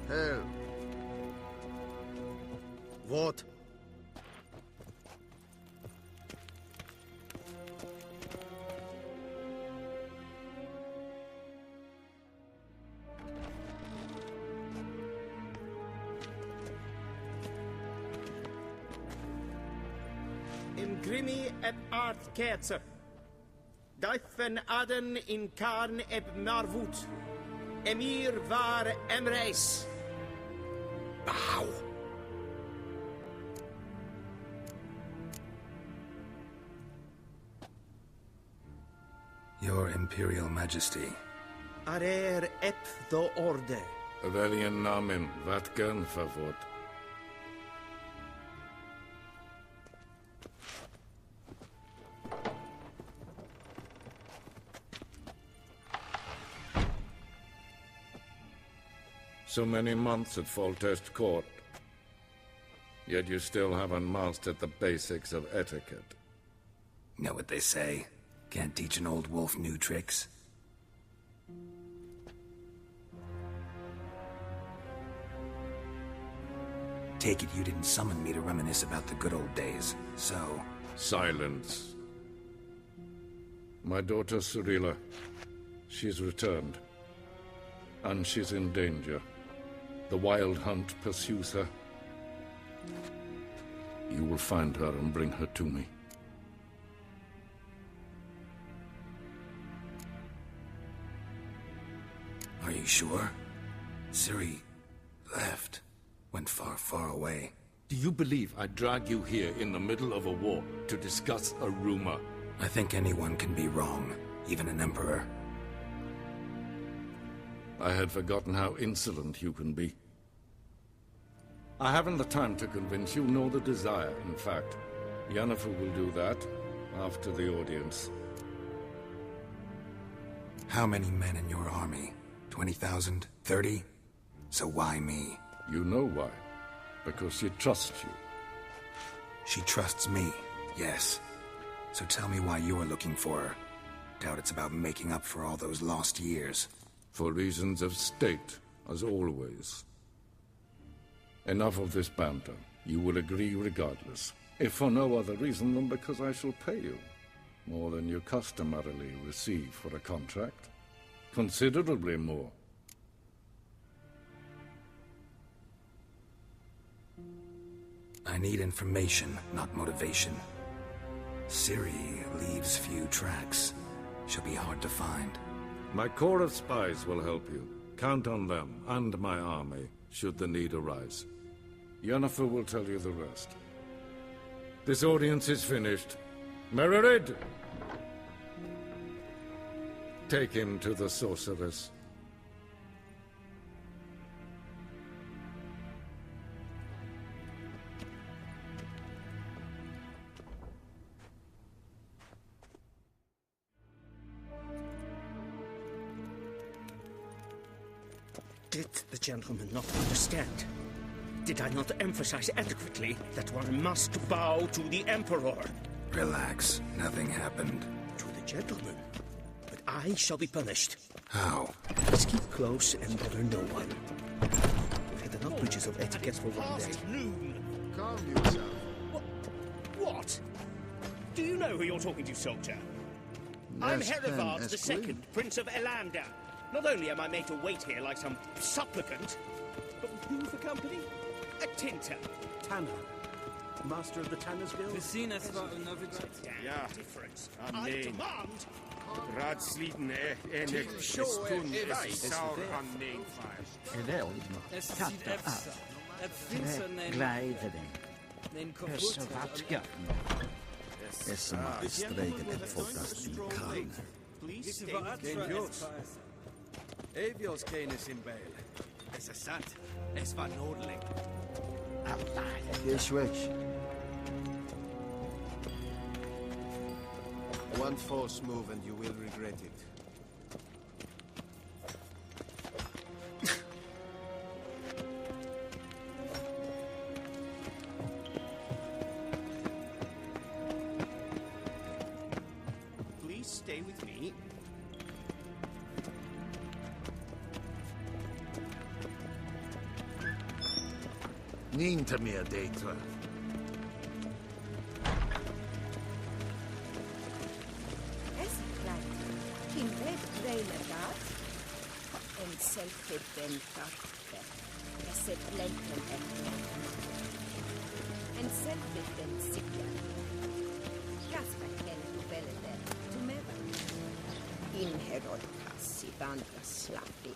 Hell. What? In Grimmy et art Ketzer. Daifen Aden in Karn eb Marvut. Emir var Emreis. Bow. Your Imperial Majesty. Arer ep do orde. Aurelian Namen, Vatgan favort. So many months at Foltest Court. Yet you still haven't mastered the basics of etiquette. Know what they say? Can't teach an old wolf new tricks. Take it you didn't summon me to reminisce about the good old days, so... Silence. My daughter Cyrilla, she's returned. And she's in danger. The Wild Hunt pursues her. You will find her and bring her to me. Are you sure? Ciri left. Went far, far away. Do you believe I'd drag you here in the middle of a war to discuss a rumor? I think anyone can be wrong, even an emperor. I had forgotten how insolent you can be. I haven't the time to convince you, nor the desire, in fact. Yennefer will do that after the audience. How many men in your army? 20,000? 30? So why me? You know why. Because she trusts you. She trusts me, yes. So tell me why you're looking for her. Doubt it's about making up for all those lost years. For reasons of state, as always. Enough of this banter. You will agree regardless. If for no other reason than because I shall pay you. More than you customarily receive for a contract. Considerably more. I need information, not motivation. Ciri leaves few tracks. She'll be hard to find. My corps of spies will help you. Count on them, and my army, should the need arise. Yennefer will tell you the rest. This audience is finished. Mererid! Take him to the sorceress. Did the gentleman not understand? Did I not emphasize adequately that one must bow to the Emperor? Relax. Nothing happened. To the gentleman. But I shall be punished. How? Let's keep close and bother no one. We've had enough breaches of etiquette for one day. Calm yourself. What? Do you know who you're talking to, soldier? I'm Herivard II, Prince of Elander. Not only am I made to wait here like some supplicant, but with who for company? A tinter. Tanner. Master of the Tanners Guild? Damn difference. I demand... Raadsliden enig stund saur han neefvaar. Katter av. Gleider den. Hössevatka. Dessa strejken är folkast i Kaln. Avios canis in bail. Es ist satt. Es war nordling. Here, switch. One false move and you will regret it. Please stay with me. Ninta mer detra. Es bleibt. In Welt en self-defense. Es blenden en self-defense. Jasper kennen du Welle du meva. In herodkassi vandra slappi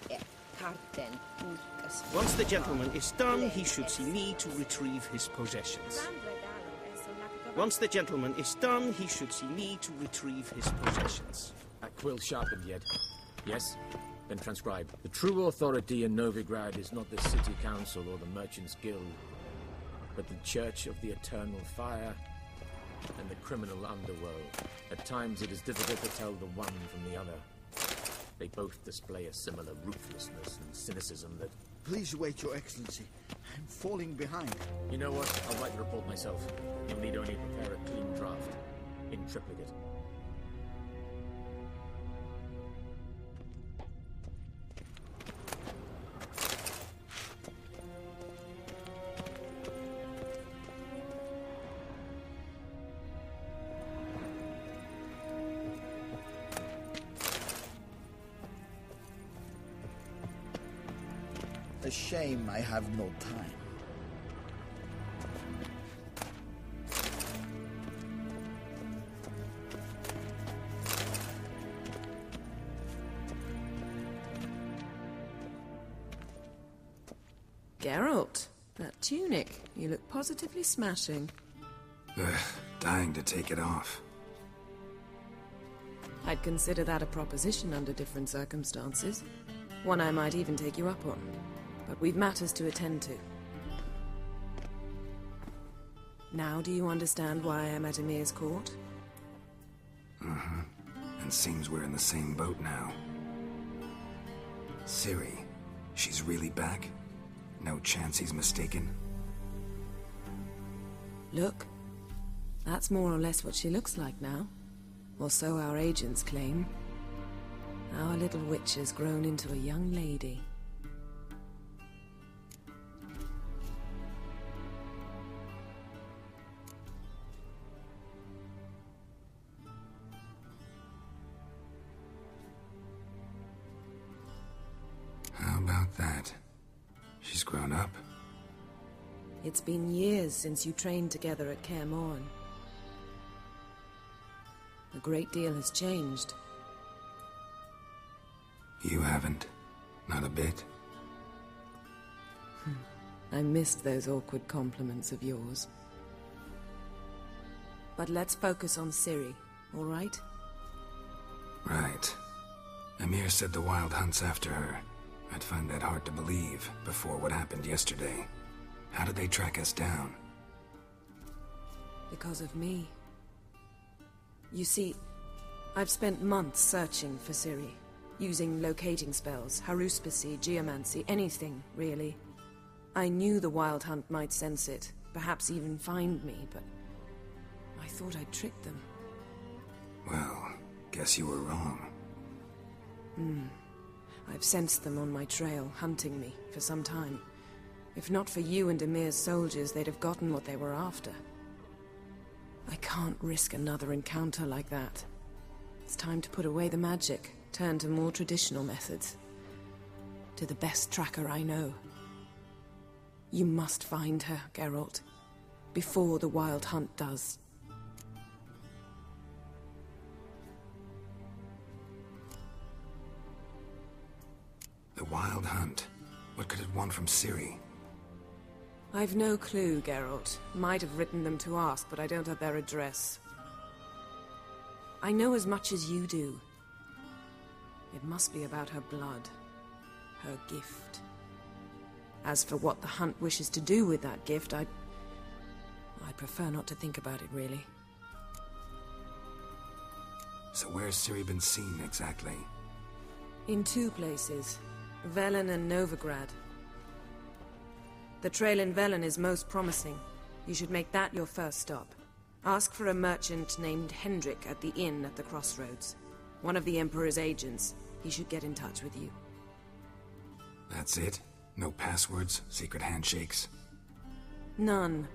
karten ukas. Once the gentleman is done, he should see me to retrieve his possessions. Once the gentleman is done, he should see me to retrieve his possessions. That quill sharpened yet? Yes? Then transcribe. The true authority in Novigrad is not the city council or the merchants' guild, but the Church of the Eternal Fire and the criminal underworld. At times it is difficult to tell the one from the other. They both display a similar ruthlessness and cynicism that... Please wait, Your Excellency. I'm falling behind. You know what? I'll write the report myself. You'll need only prepare a clean draft. In triplicate. A shame I have no time. Geralt, that tunic. You look positively smashing. Ugh, dying to take it off. I'd consider that a proposition under different circumstances. One I might even take you up on. But we've matters to attend to. Now do you understand why I'm at Emir's court? Mm-hmm. And seems we're in the same boat now. Ciri, she's really back? No chance he's mistaken? Look. That's more or less what she looks like now. Or so our agents claim. Our little witch has grown into a young lady. How about that? She's grown up? It's been years since you trained together at Kaer Morhen. A great deal has changed. You haven't. Not a bit. I missed those awkward compliments of yours. But let's focus on Ciri, all right? Right. Emir said the Wild Hunt's after her. I'd find that hard to believe before what happened yesterday. How did they track us down? Because of me. You see, I've spent months searching for Ciri. Using locating spells, haruspicy, geomancy, anything, really. I knew the Wild Hunt might sense it, perhaps even find me, but I thought I'd tricked them. Well, guess you were wrong. I've sensed them on my trail, hunting me, for some time. If not for you and Emir's soldiers, they'd have gotten what they were after. I can't risk another encounter like that. It's time to put away the magic, turn to more traditional methods. To the best tracker I know. You must find her, Geralt. Before the Wild Hunt does. The Wild Hunt? What could it want from Ciri? I've no clue, Geralt. Might have written them to ask, but I don't have their address. I know as much as you do. It must be about her blood. Her gift. As for what the Hunt wishes to do with that gift, I prefer not to think about it, really. So where's Ciri been seen, exactly? In two places. Velen and Novigrad. The trail in Velen is most promising. You should make that your first stop. Ask for a merchant named Hendrik at the inn at the crossroads. One of the Emperor's agents. He should get in touch with you. That's it? No passwords? Secret handshakes? None.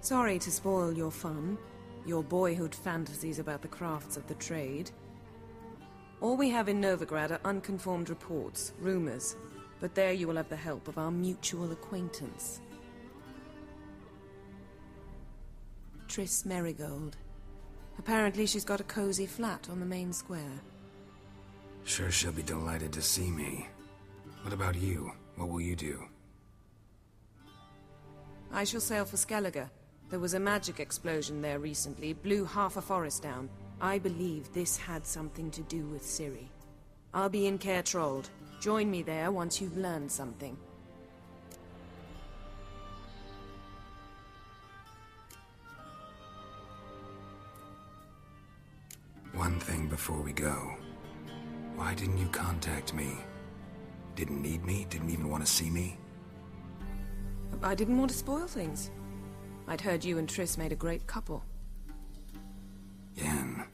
Sorry to spoil your fun, your boyhood fantasies about the crafts of the trade. All we have in Novigrad are unconfirmed reports, rumors, but there you will have the help of our mutual acquaintance. Triss Merigold. Apparently she's got a cozy flat on the main square. Sure she'll be delighted to see me. What about you? What will you do? I shall sail for Skellige. There was a magic explosion there recently, blew half a forest down. I believe this had something to do with Ciri. I'll be in Caer Trold. Join me there once you've learned something. One thing before we go. Why didn't you contact me? Didn't need me? Didn't even want to see me? I didn't want to spoil things. I'd heard you and Triss made a great couple. Yen,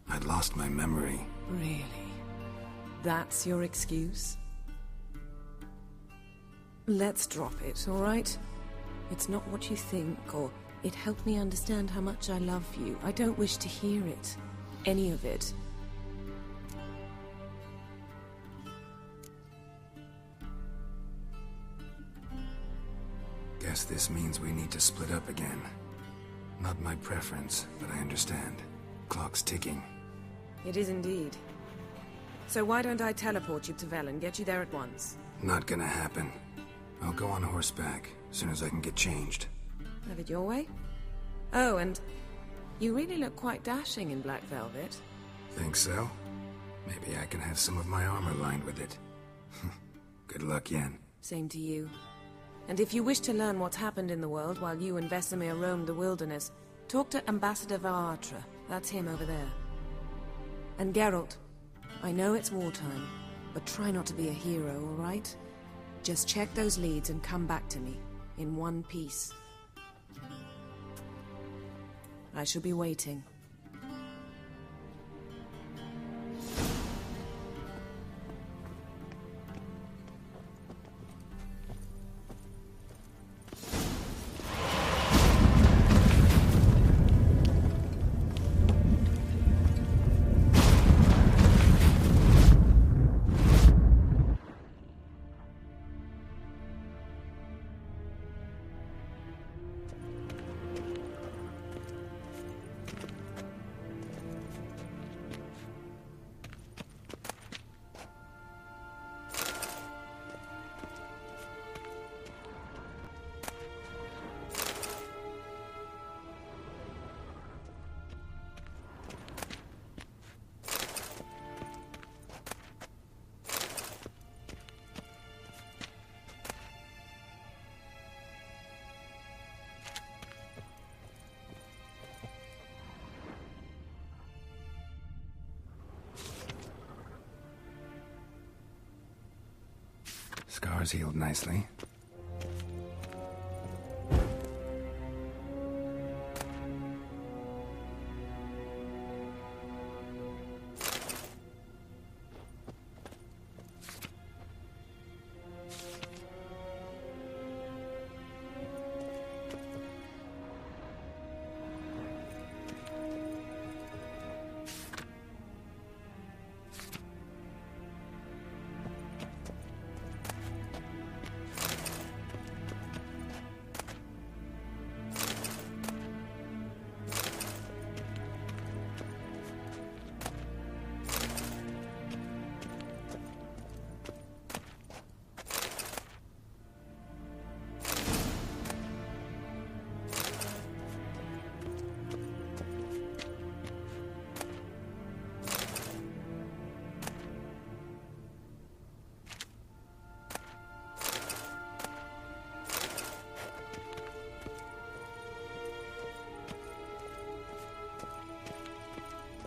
I'd lost my memory. Really? That's your excuse? Let's drop it, all right? It's not what you think, or it helped me understand how much I love you. I don't wish to hear it. Any of it. Guess this means we need to split up again. Not my preference, but I understand. Clock's ticking. It is indeed. So why don't I teleport you to Velen, get you there at once? Not gonna happen. I'll go on horseback, as soon as I can get changed. Have it your way? Oh, and you really look quite dashing in black velvet. Think so? Maybe I can have some of my armor lined with it. Good luck, Yen. Same to you. And if you wish to learn what's happened in the world while you and Vesemir roamed the wilderness, talk to Ambassador Varatra. That's him over there. And Geralt, I know it's wartime, but try not to be a hero, all right? Just check those leads and come back to me, in one piece. I shall be waiting. Scars healed nicely.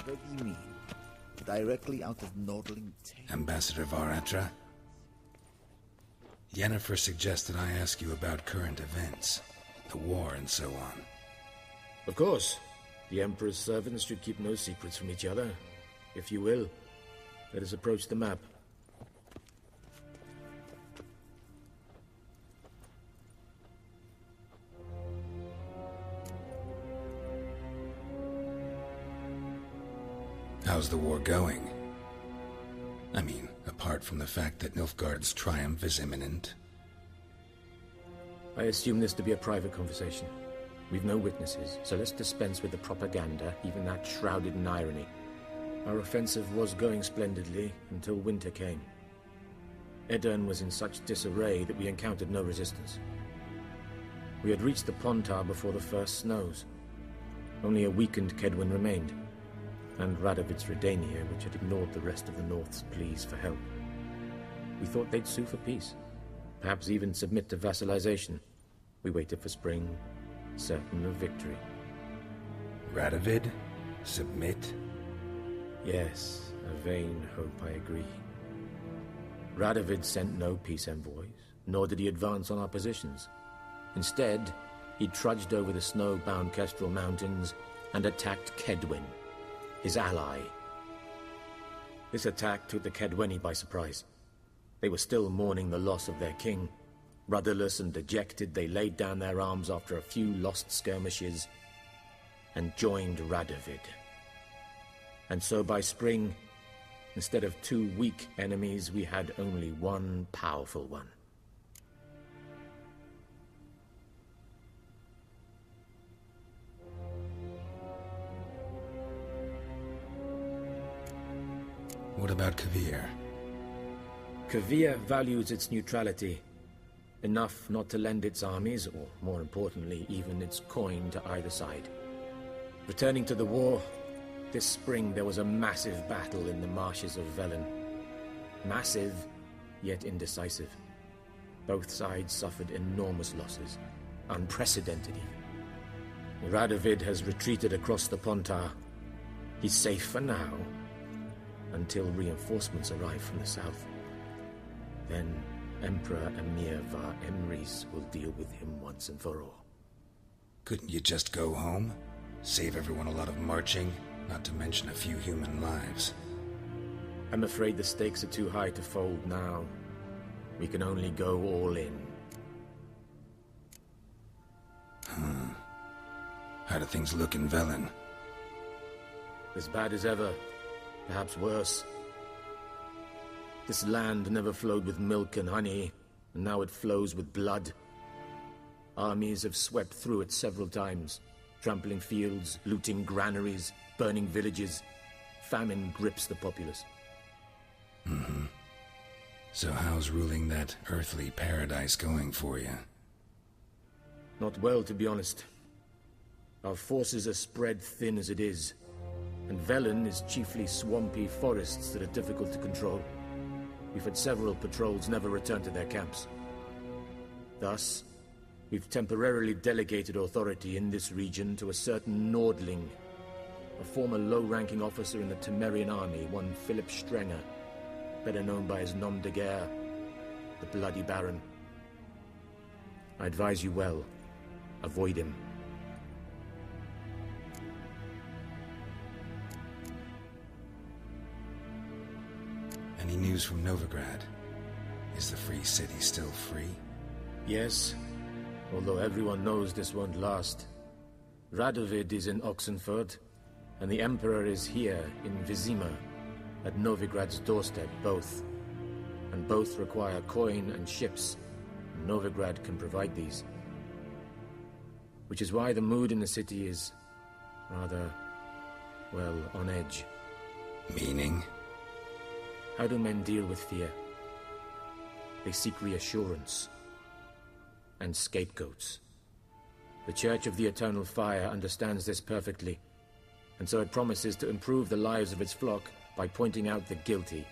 What do you mean? Directly out of Nordling Tale? Ambassador Varatra? Yennefer suggested I ask you about current events, the war and so on. Of course. The Emperor's servants should keep no secrets from each other. If you will, let us approach the map. How's the war going? I mean, apart from the fact that Nilfgaard's triumph is imminent. I assume this to be a private conversation. We've no witnesses, so let's dispense with the propaganda, even that shrouded in irony. Our offensive was going splendidly until winter came. Edirn was in such disarray that we encountered no resistance. We had reached the Pontar before the first snows. Only a weakened Kedwin remained, and Radovid's Redania, which had ignored the rest of the North's pleas for help. We thought they'd sue for peace, perhaps even submit to vassalization. We waited for spring, certain of victory. Radovid? Submit? Yes, a vain hope, I agree. Radovid sent no peace envoys, nor did he advance on our positions. Instead, he trudged over the snow-bound Kestrel Mountains and attacked Kedwin, his ally. This attack took the Kedweni by surprise. They were still mourning the loss of their king. Rudderless and dejected, they laid down their arms after a few lost skirmishes and joined Radovid. And so by spring, instead of 2 weak enemies, we had only one powerful one. What about Kavir? Kavir values its neutrality, enough not to lend its armies, or more importantly, even its coin to either side. Returning to the war, this spring there was a massive battle in the marshes of Velen. Massive, yet indecisive. Both sides suffered enormous losses, unprecedented even. Radovid has retreated across the Pontar. He's safe for now, until reinforcements arrive from the south. Then Emperor Emir var Emrys will deal with him once and for all. Couldn't you just go home? Save everyone a lot of marching, not to mention a few human lives. I'm afraid the stakes are too high to fold now. We can only go all in. How do things look in Velen? As bad as ever. Perhaps worse. This land never flowed with milk and honey, and now it flows with blood. Armies have swept through it several times, trampling fields, looting granaries, burning villages. Famine grips the populace. So how's ruling that earthly paradise going for you? Not well, to be honest. Our forces are spread thin as it is, and Velen is chiefly swampy forests that are difficult to control. We've had several patrols never return to their camps. Thus, we've temporarily delegated authority in this region to a certain Nordling, a former low-ranking officer in the Temerian army, one Philip Strenger, better known by his nom de guerre, the Bloody Baron. I advise you well. Avoid him. Any news from Novigrad? Is the free city still free? Yes, although everyone knows this won't last. Radovid is in Oxenford, and the Emperor is here in Vizima, at Novigrad's doorstep, both. And both require coin and ships. Novigrad can provide these. Which is why the mood in the city is rather, well, on edge. Meaning? How do men deal with fear? They seek reassurance and scapegoats. The Church of the Eternal Fire understands this perfectly, and so it promises to improve the lives of its flock by pointing out the guilty.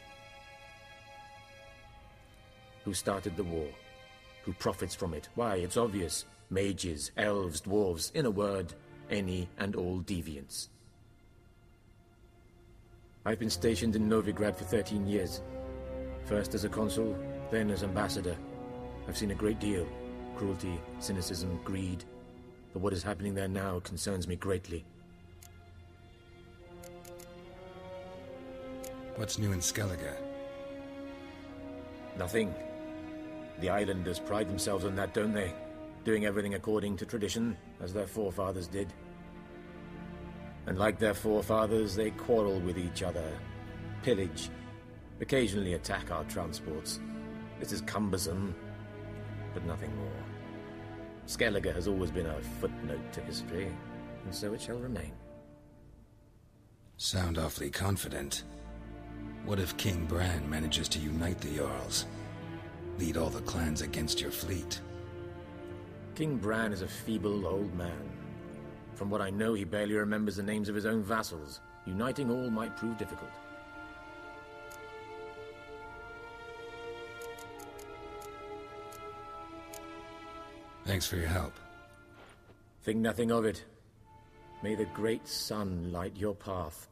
Who started the war? Who profits from it? Why, it's obvious. Mages, elves, dwarves, in a word, any and all deviants. I've been stationed in Novigrad for 13 years. First as a consul, then as ambassador. I've seen a great deal. Cruelty, cynicism, greed. But what is happening there now concerns me greatly. What's new in Skellige? Nothing. The islanders pride themselves on that, don't they? Doing everything according to tradition, as their forefathers did. And like their forefathers, they quarrel with each other, pillage, occasionally attack our transports. This is cumbersome, but nothing more. Skellige has always been a footnote to history, and so it shall remain. Sound awfully confident. What if King Bran manages to unite the Jarls? Lead all the clans against your fleet? King Bran is a feeble old man. From what I know, he barely remembers the names of his own vassals. Uniting all might prove difficult. Thanks for your help. Think nothing of it. May the great sun light your path.